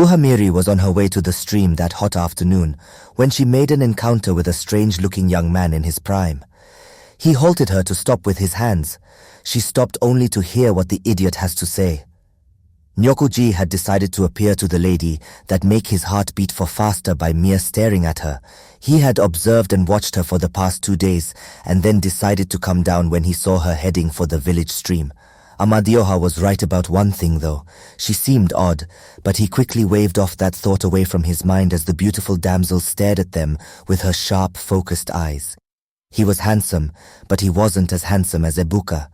Hamir was on her way to the stream that hot afternoon when she made an encounter with a strange-looking young man in his prime. He halted her to stop with his hands. She stopped only to hear what the idiot has to say. O.G.B.A.N.J.E had decided to appear to the lady that make his heart beat for faster by mere staring at her. He had observed and watched her for the past 2 days and then decided to come down when he saw her heading for the village stream. Amadioha was right about one thing though. She seemed odd, but he quickly waved off that thought away from his mind as the beautiful damsel stared at them with her sharp, focused eyes. He was handsome, but he wasn't as handsome as Ebuka.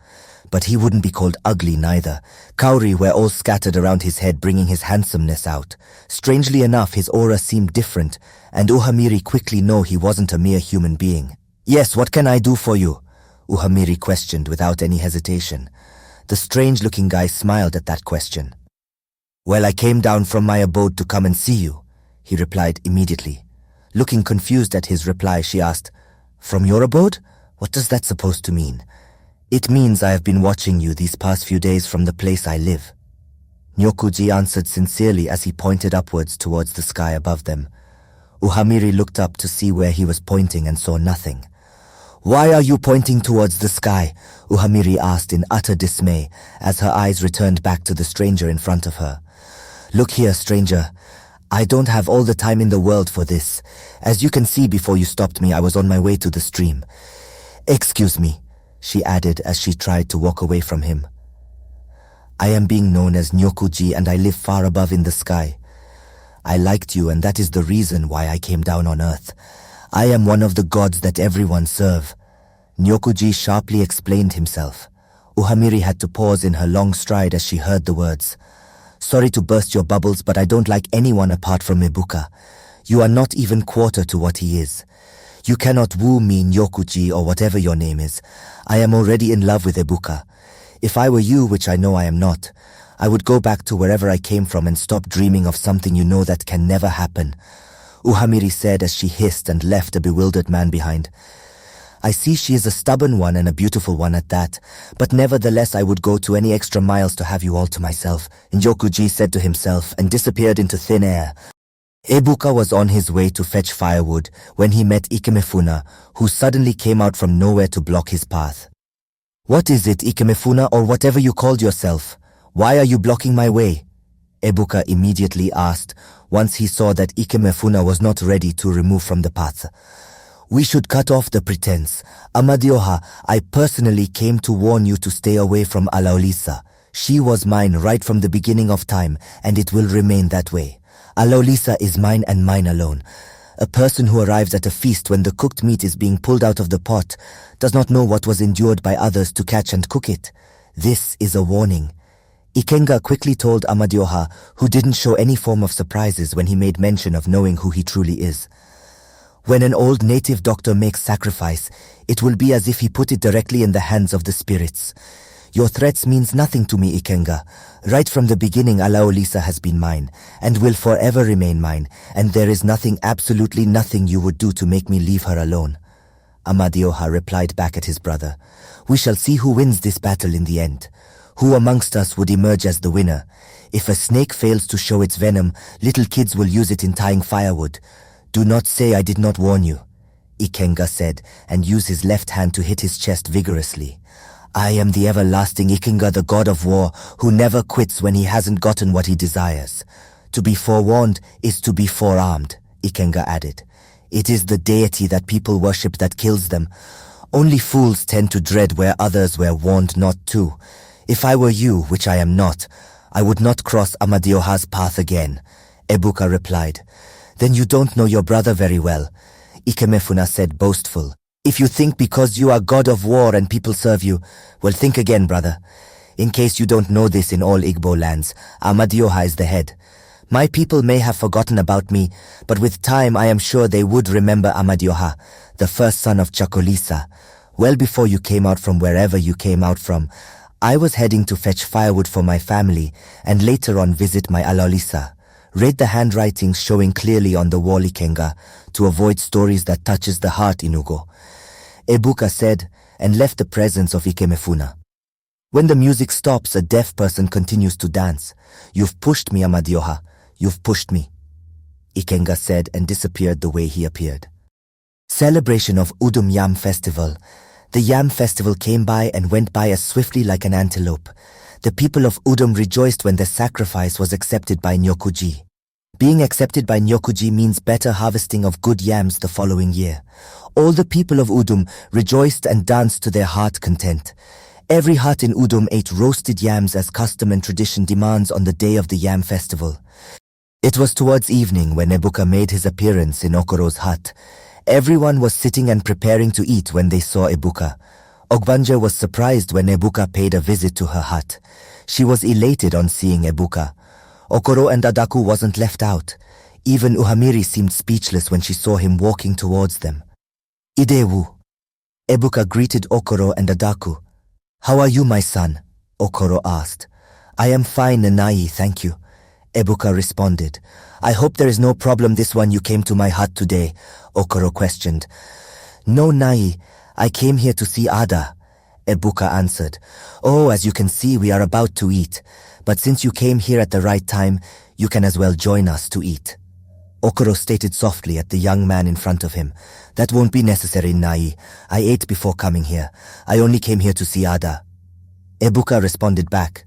But he wouldn't be called ugly neither. Cowrie were all scattered around his head, bringing his handsomeness out. Strangely enough, his aura seemed different, and Hamir quickly knew he wasn't a mere human being. "Yes, what can I do for you?" Hamir questioned without any hesitation. The strange-looking guy smiled at that question. "Well, I came down from my abode to come and see you," he replied immediately. Looking confused at his reply, she asked, "From your abode? What does that supposed to mean?" "It means I have been watching you these past few days from the place I live." O.G.B.A.N.J.E answered sincerely as he pointed upwards towards the sky above them. Hamir looked up to see where he was pointing and saw nothing. "Why are you pointing towards the sky?" Hamir asked in utter dismay as her eyes returned back to the stranger in front of her. "Look here, stranger. I don't have all the time in the world for this. As you can see, before you stopped me, I was on my way to the stream." "Excuse me," she added as she tried to walk away from him. "I am being known as O.G.B.A.N.J.E and I live far above in the sky. I liked you and that is the reason why I came down on earth. I am one of the gods that everyone serve." O.G.B.A.N.J.E sharply explained himself. Hamir had to pause in her long stride as she heard the words. "Sorry to burst your bubbles, but I don't like anyone apart from Ebuka. You are not even quarter to what he is. You cannot woo me, O.G.B.A.N.J.E or whatever your name is. I am already in love with Ebuka. If I were you, which I know I am not, I would go back to wherever I came from and stop dreaming of something you know that can never happen," Hamir said as she hissed and left a bewildered man behind. "I see she is a stubborn one and a beautiful one at that, but nevertheless I would go to any extra miles to have you all to myself," O.G.B.A.N.J.E said to himself and disappeared into thin air. Ebuka was on his way to fetch firewood when he met Ifeoma, who suddenly came out from nowhere to block his path. "What is it, Ifeoma, or whatever you called yourself? Why are you blocking my way?" Ebuka immediately asked once he saw that Ifeoma was not ready to remove from the path. "We should cut off the pretense. Amadioha, I personally came to warn you to stay away from Alaolisa. She was mine right from the beginning of time, and it will remain that way. Alaolisa is mine and mine alone. A person who arrives at a feast when the cooked meat is being pulled out of the pot does not know what was endured by others to catch and cook it. This is a warning." Ikenga quickly told Amadioha, who didn't show any form of surprises when he made mention of knowing who he truly is. "When an old native doctor makes sacrifice, it will be as if he put it directly in the hands of the spirits. Your threats means nothing to me, Ikenga. Right from the beginning, Alaolisa has been mine, and will forever remain mine, and there is nothing, absolutely nothing you would do to make me leave her alone." Amadioha replied back at his brother, "We shall see who wins this battle in the end. Who amongst us would emerge as the winner? If a snake fails to show its venom, little kids will use it in tying firewood. Do not say I did not warn you," Ikenga said, and used his left hand to hit his chest vigorously. "I am the everlasting Ikenga, the god of war, who never quits when he hasn't gotten what he desires. To be forewarned is to be forearmed," Ikenga added. "It is the deity that people worship that kills them. Only fools tend to dread where others were warned not to. If I were you, which I am not, I would not cross Amadioha's path again," Ebuka replied. "Then you don't know your brother very well," Ifeoma said boastful. "If you think because you are god of war and people serve you, well, think again, brother. In case you don't know this, in all Igbo lands, Amadioha is the head. My people may have forgotten about me, but with time I am sure they would remember Amadioha, the first son of Chakolisa. Well before you came out from wherever you came out from, I was heading to fetch firewood for my family and later on visit my Alaolisa. Read the handwriting showing clearly on the wall, Ikenga, to avoid stories that touches the heart, Inugo," Ebuka said, and left the presence of Ifeoma. "When the music stops, a deaf person continues to dance. You've pushed me, Amadioha. You've pushed me, Ikenga said and disappeared the way he appeared. Celebration of Udum Yam Festival. The Yam Festival came by and went by as swiftly like an antelope. The people of Udum rejoiced when their sacrifice was accepted by Nyokuji. Being accepted by Nyokuji means better harvesting of good yams the following year. All the people of Udum rejoiced and danced to their heart content. Every hut in Udum ate roasted yams as custom and tradition demands on the day of the Yam Festival. It was towards evening when Ebuka made his appearance in Okoro's hut. Everyone was sitting and preparing to eat when they saw Ebuka. Ogbanje was surprised when Ebuka paid a visit to her hut. She was elated on seeing Ebuka. Okoro and Adaku wasn't left out. Even Uhamiri seemed speechless when she saw him walking towards them. Idewu. Ebuka greeted Okoro and Adaku. How are you, my son? Okoro asked. I am fine, Nanayi, thank you. Ebuka responded. I hope there is no problem this one you came to my hut today, Okoro questioned. No, Nai, I came here to see Ada, Ebuka answered. Oh, as you can see, we are about to eat. But since you came here at the right time, you can as well join us to eat. Okoro stated softly at the young man in front of him. That won't be necessary, Nai. I ate before coming here. I only came here to see Ada. Ebuka responded back.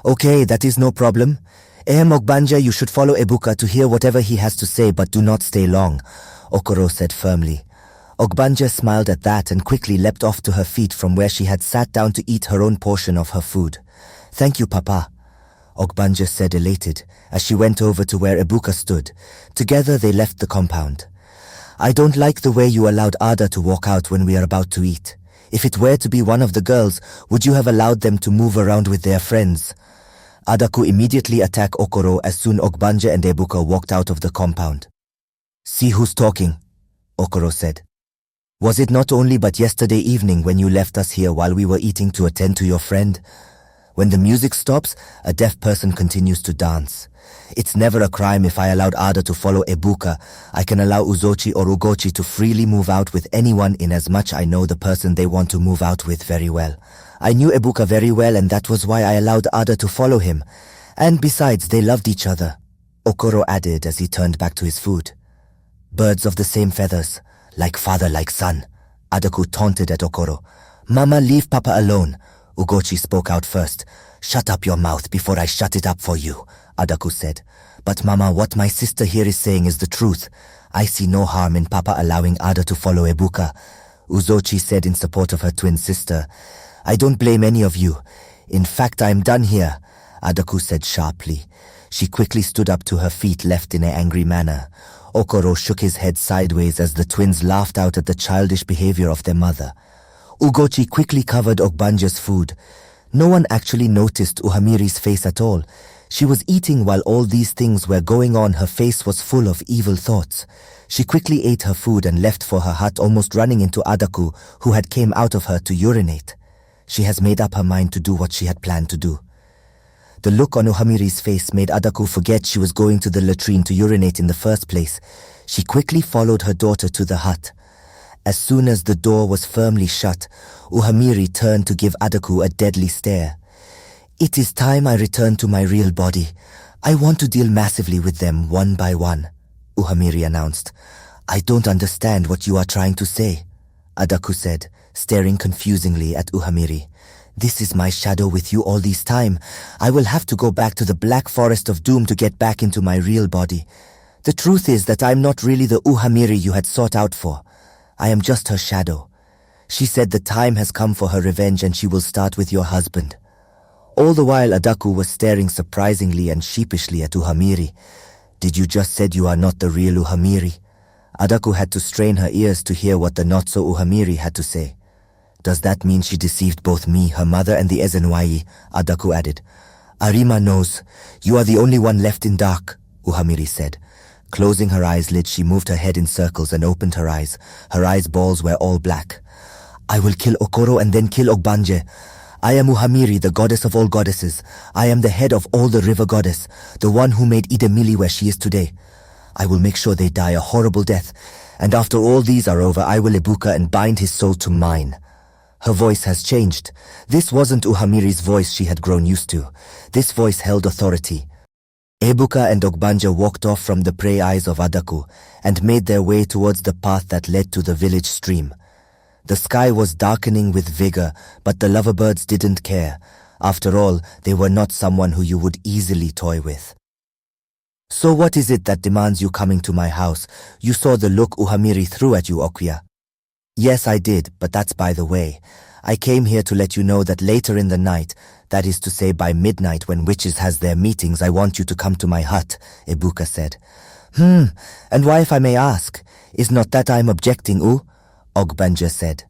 Okay, that is no problem. Ogbanje, you should follow Ebuka to hear whatever he has to say, but do not stay long, Okoro said firmly. Ogbanje smiled at that and quickly leapt off to her feet from where she had sat down to eat her own portion of her food. Thank you, Papa, Ogbanje said elated, as she went over to where Ebuka stood. Together they left the compound. I don't like the way you allowed Ada to walk out when we are about to eat. If it were to be one of the girls, would you have allowed them to move around with their friends? Adaku immediately attacked Okoro as soon Ogbanje and Ebuka walked out of the compound. See who's talking, Okoro said. Was it not only but yesterday evening when you left us here while we were eating to attend to your friend? When the music stops, a deaf person continues to dance. It's never a crime if I allowed Ada to follow Ebuka. I can allow Uzochi or Ugochi to freely move out with anyone inasmuch I know the person they want to move out with very well. I knew Ebuka very well and that was why I allowed Ada to follow him. And besides, they loved each other, Okoro added as he turned back to his food. Birds of the same feathers, like father, like son, Adaku taunted at Okoro. Mama, leave Papa alone, Ugochi spoke out first. Shut up your mouth before I shut it up for you, Adaku said. But Mama, what my sister here is saying is the truth. I see no harm in Papa allowing Ada to follow Ebuka, Uzochi said in support of her twin sister. I don't blame any of you. In fact, I am done here, Adaku said sharply. She quickly stood up to her feet, left in an angry manner. Okoro shook his head sideways as the twins laughed out at the childish behavior of their mother. Ugochi quickly covered Ogbanje's food. No one actually noticed Uhamiri's face at all. She was eating while all these things were going on. Her face was full of evil thoughts. She quickly ate her food and left for her hut, almost running into Adaku, who had came out of her to urinate. She has made up her mind to do what she had planned to do. The look on Uhamiri's face made Adaku forget she was going to the latrine to urinate in the first place. She quickly followed her daughter to the hut. As soon as the door was firmly shut, Uhamiri turned to give Adaku a deadly stare. It is time I return to my real body. I want to deal massively with them one by one, Uhamiri announced. I don't understand what you are trying to say, Adaku said, staring confusingly at Uhamiri. This is my shadow with you all this time. I will have to go back to the Black Forest of Doom to get back into my real body. The truth is that I am not really the Uhamiri you had sought out for. I am just her shadow. She said the time has come for her revenge and she will start with your husband. All the while Adaku was staring surprisingly and sheepishly at Uhamiri. Did you just said you are not the real Uhamiri? Adaku had to strain her ears to hear what the not-so-Uhamiri had to say. Does that mean she deceived both me, her mother, and the Ezenwayi? Adaku added. Arima knows. You are the only one left in dark, Uhamiri said. Closing her eyelids, she moved her head in circles and opened her eyes. Her eyes balls were all black. I will kill Okoro and then kill O.G.B.A.N.J.E. I am Uhamiri, the goddess of all goddesses. I am the head of all the river goddess, the one who made Idemili where she is today. I will make sure they die a horrible death, and after all these are over, I will Ebuka and bind his soul to mine. Her voice has changed. This wasn't Uhamiri's voice she had grown used to. This voice held authority. Ebuka and Ogbanje walked off from the prey eyes of Adaku and made their way towards the path that led to the village stream. The sky was darkening with vigor, but the loverbirds didn't care. After all, they were not someone who you would easily toy with. "So what is it that demands you coming to my house? You saw the look Uhamiri threw at you, Okwia." "Yes, I did, but that's by the way. I came here to let you know that later in the night, that is to say by midnight when witches has their meetings, I want you to come to my hut," Ebuka said. And why, if I may ask? Is not that I'm objecting, Ogbanje said.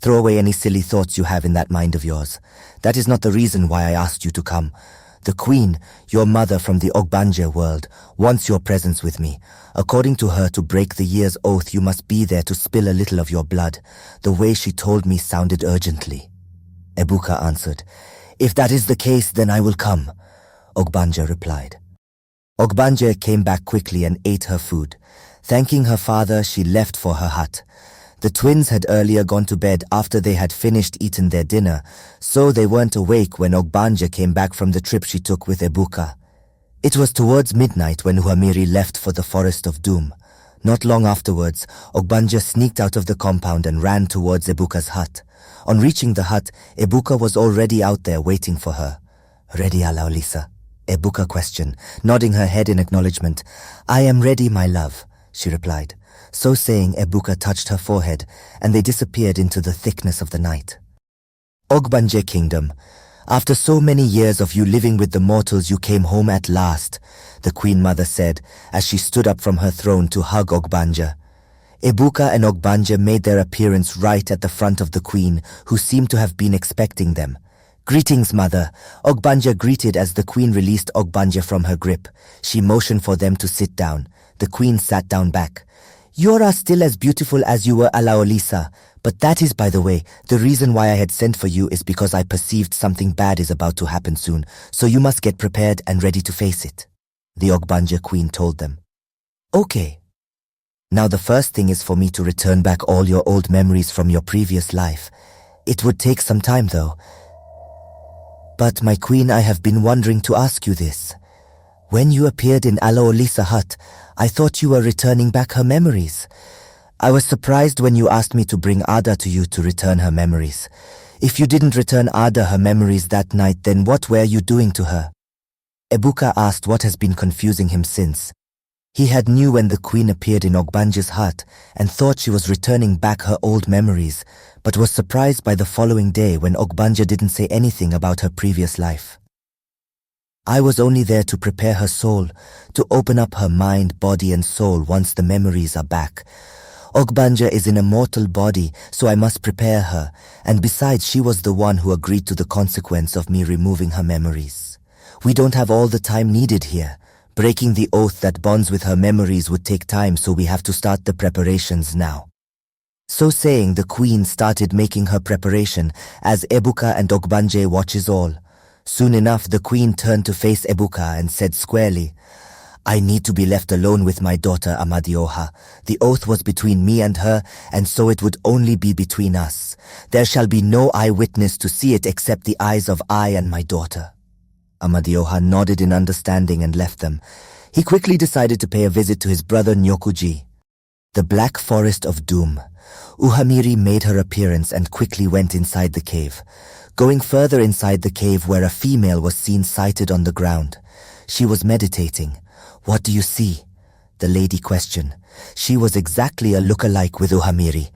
"Throw away any silly thoughts you have in that mind of yours. That is not the reason why I asked you to come. The queen, your mother from the Ogbanje world, wants your presence with me. According to her, to break the year's oath, you must be there to spill a little of your blood. The way she told me sounded urgently." Ebuka answered, "If that is the case, then I will come," Ogbanje replied. Ogbanje came back quickly and ate her food. Thanking her father, she left for her hut. The twins had earlier gone to bed after they had finished eating their dinner, so they weren't awake when Ogbanje came back from the trip she took with Ebuka. It was towards midnight when Uhamiri left for the Forest of Doom. Not long afterwards, Ogbanje sneaked out of the compound and ran towards Ebuka's hut. On reaching the hut, Ebuka was already out there waiting for her. "Ready, Alaolisa?" Ebuka questioned, nodding her head in acknowledgement. "I am ready, my love," she replied. So saying, Ebuka touched her forehead, and they disappeared into the thickness of the night. Ogbanje Kingdom. "After so many years of you living with the mortals, you came home at last," the Queen Mother said, as she stood up from her throne to hug Ogbanje. Ebuka and Ogbanje made their appearance right at the front of the Queen, who seemed to have been expecting them. "Greetings, Mother," Ogbanje greeted as the Queen released Ogbanje from her grip. She motioned for them to sit down. The Queen sat down back. "You are still as beautiful as you were, Alaolisa. But that is, by the way, the reason why I had sent for you is because I perceived something bad is about to happen soon, so you must get prepared and ready to face it," the Ogbanje Queen told them. "Okay. Now the first thing is for me to return back all your old memories from your previous life. It would take some time though. But my queen, I have been wondering to ask you this. When you appeared in Alaolisa hut, I thought you were returning back her memories. I was surprised when you asked me to bring Ada to you to return her memories. If you didn't return Ada her memories that night, then what were you doing to her?" Ebuka asked what has been confusing him since. He had knew when the queen appeared in Ogbanje's hut and thought she was returning back her old memories, but was surprised by the following day when Ogbanje didn't say anything about her previous life. "I was only there to prepare her soul, to open up her mind, body and soul once the memories are back. Ogbanje is in a mortal body, so I must prepare her, and besides she was the one who agreed to the consequence of me removing her memories. We don't have all the time needed here. Breaking the oath that bonds with her memories would take time, so we have to start the preparations now." So saying, the queen started making her preparation as Ebuka and Ogbanje watches all. Soon enough, the queen turned to face Ebuka and said squarely, "I need to be left alone with my daughter Amadioha. The oath was between me and her, and so it would only be between us. There shall be no eyewitness to see it except the eyes of I and my daughter." Amadioha nodded in understanding and left them. He quickly decided to pay a visit to his brother Nyokuji. The Black Forest of Doom. Uhamiri made her appearance and quickly went inside the cave. Going further inside the cave where a female was seen sighted on the ground. She was meditating. "What do you see?" the lady questioned. She was exactly a look-alike with Uhamiri.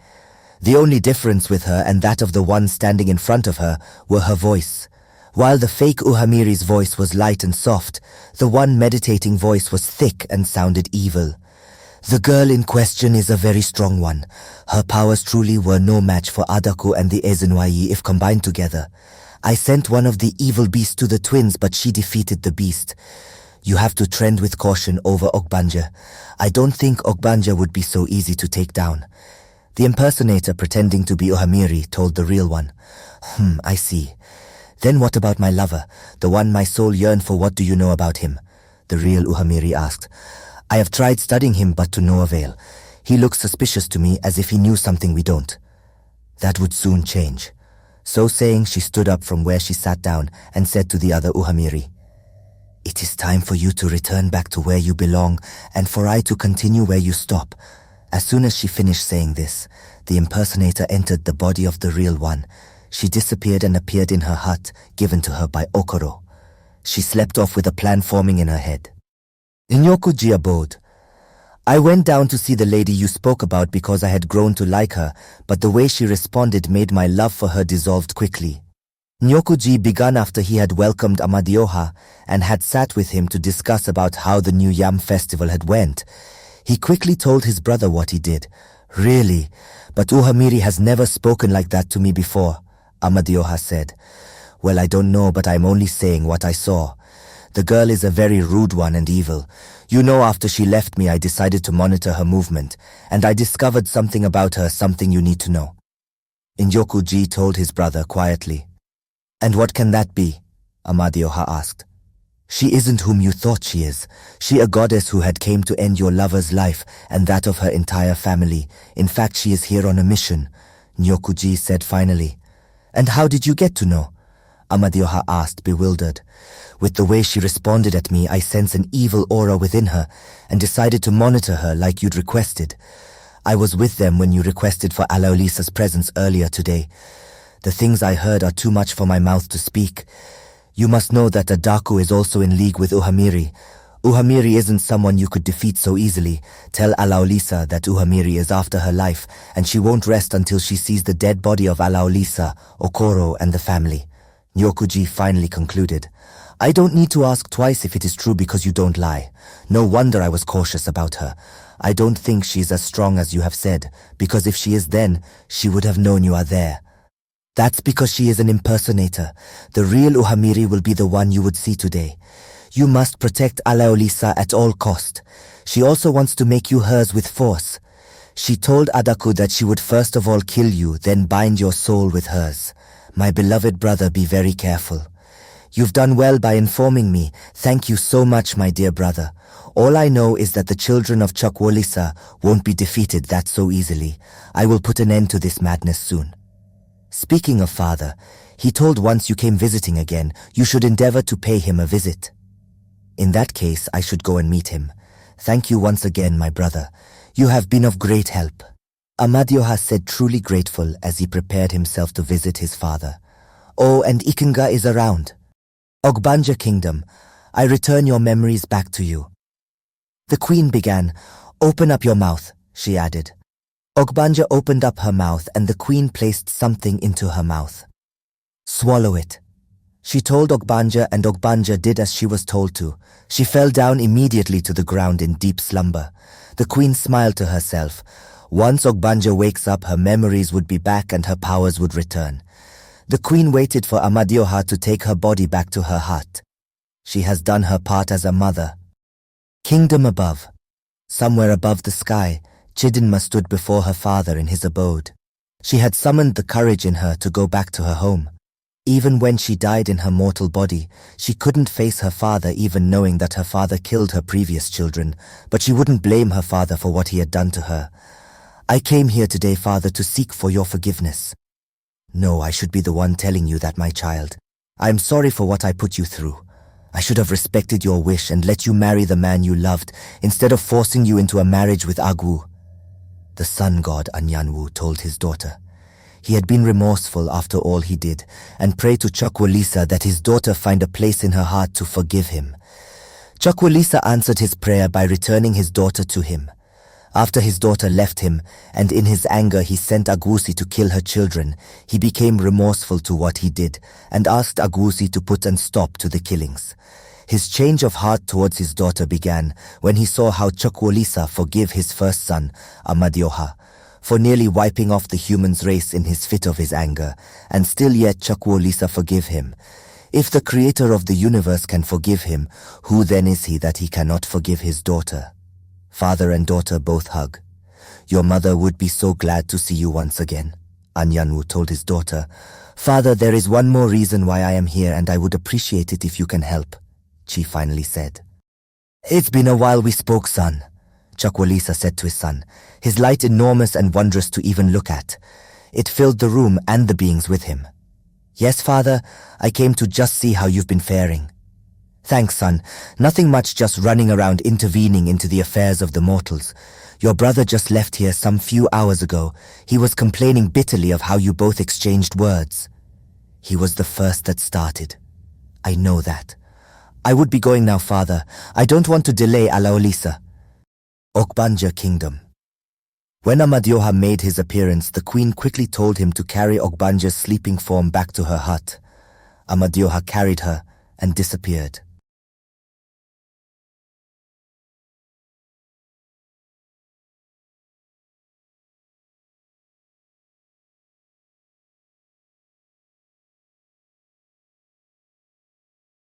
The only difference with her and that of the one standing in front of her were her voice. While the fake Uhamiri's voice was light and soft, the one meditating voice was thick and sounded evil. "The girl in question is a very strong one. Her powers truly were no match for Adaku and the O.G.B.A.N.J.E if combined together. I sent one of the evil beasts to the twins, but she defeated the beast. You have to tread with caution over Ogbanje. I don't think Ogbanje would be so easy to take down." The impersonator, pretending to be Uhamiri, told the real one. I see. Then what about my lover, the one my soul yearned for? What do you know about him?" the real Uhamiri asked. "I have tried studying him, but to no avail. He looks suspicious to me, as if he knew something we don't." "That would soon change." So saying, she stood up from where she sat down and said to the other Uhamiri, It is time for you to return back to where you belong and for I to continue where you stop. As soon as she finished saying this, the impersonator entered the body of the real one. She disappeared and appeared in her hut, given to her by Okoro. She slept off with a plan forming in her head. Nyokuji abode. I went down to see the lady you spoke about because I had grown to like her, but the way she responded made my love for her dissolved quickly. Nyokuji began after he had welcomed Amadioha and had sat with him to discuss about how the new yam festival had went. He quickly told his brother what he did. Really? But Uhamiri has never spoken like that to me before, Amadioha said. Well, I don't know, but I'm only saying what I saw. The girl is a very rude one and evil. You know, after she left me, I decided to monitor her movement, and I discovered something about her, something you need to know. Nyokuji told his brother quietly. And what can that be? Amadioha asked. She isn't whom you thought she is. She a goddess who had came to end your lover's life and that of her entire family. In fact, she is here on a mission, Nyokuji said finally. And how did you get to know? Amadioha asked, bewildered. With the way she responded at me, I sense an evil aura within her and decided to monitor her like you'd requested. I was with them when you requested for Alaolisa's presence earlier today. The things I heard are too much for my mouth to speak. You must know that Adaku is also in league with Uhamiri. Uhamiri isn't someone you could defeat so easily. Tell Alaolisa that Uhamiri is after her life, and she won't rest until she sees the dead body of Alaolisa, Okoro, and the family. Nyokuji finally concluded. I don't need to ask twice if it is true because you don't lie. No wonder I was cautious about her. I don't think she's as strong as you have said, because if she is then, she would have known you are there. That's because she is an impersonator. The real Uhamiri will be the one you would see today. You must protect Alaolisa at all cost. She also wants to make you hers with force. She told Adaku that she would first of all kill you, then bind your soul with hers. My beloved brother, be very careful. You've done well by informing me. Thank you so much, my dear brother. All I know is that the children of Chukwuolisa won't be defeated that so easily. I will put an end to this madness soon. Speaking of father, he told once you came visiting again, you should endeavor to pay him a visit. In that case, I should go and meet him. Thank you once again, my brother. You have been of great help. Amadioha said, truly grateful as he prepared himself to visit his father. Oh, and Ikenga is around. Ogbanje Kingdom, I return your memories back to you. The queen began. Open up your mouth, she added. Ogbanje opened up her mouth and the queen placed something into her mouth. Swallow it. She told Ogbanje and Ogbanje did as she was told to. She fell down immediately to the ground in deep slumber. The queen smiled to herself. Once Ogbanje wakes up, her memories would be back and her powers would return. The queen waited for Amadioha to take her body back to her hut. She has done her part as a mother. Kingdom above. Somewhere above the sky, Chidinma stood before her father in his abode. She had summoned the courage in her to go back to her home. Even when she died in her mortal body, she couldn't face her father even knowing that her father killed her previous children, but she wouldn't blame her father for what he had done to her. I came here today, father, to seek for your forgiveness. No, I should be the one telling you that, my child. I am sorry for what I put you through. I should have respected your wish and let you marry the man you loved instead of forcing you into a marriage with Agwu. The sun god Anyanwu told his daughter. He had been remorseful after all he did and prayed to Chukwuolisa that his daughter find a place in her heart to forgive him. Chukwuolisa answered his prayer by returning his daughter to him. After his daughter left him, and in his anger he sent Agwusi to kill her children, he became remorseful to what he did, and asked Agwusi to put an stop to the killings. His change of heart towards his daughter began when he saw how Chukwuolisa forgave his first son, Amadioha, for nearly wiping off the human's race in his fit of his anger, and still yet Chukwuolisa forgive him. If the creator of the universe can forgive him, who then is he that he cannot forgive his daughter? Father and daughter both hug. Your mother would be so glad to see you once again, Anyanwu told his daughter. Father, there is one more reason why I am here and I would appreciate it if you can help, Chi finally said. It's been a while we spoke, son, Chukwuolisa said to his son, his light enormous and wondrous to even look at. It filled the room and the beings with him. Yes, father, I came to just see how you've been faring. Thanks, son. Nothing much, just running around intervening into the affairs of the mortals. Your brother just left here some few hours ago. He was complaining bitterly of how you both exchanged words. He was the first that started. I know that. I would be going now, father. I don't want to delay Alaolisa. Ogbanje Kingdom. When Amadioha made his appearance, the queen quickly told him to carry Ogbanje's sleeping form back to her hut. Amadioha carried her and disappeared.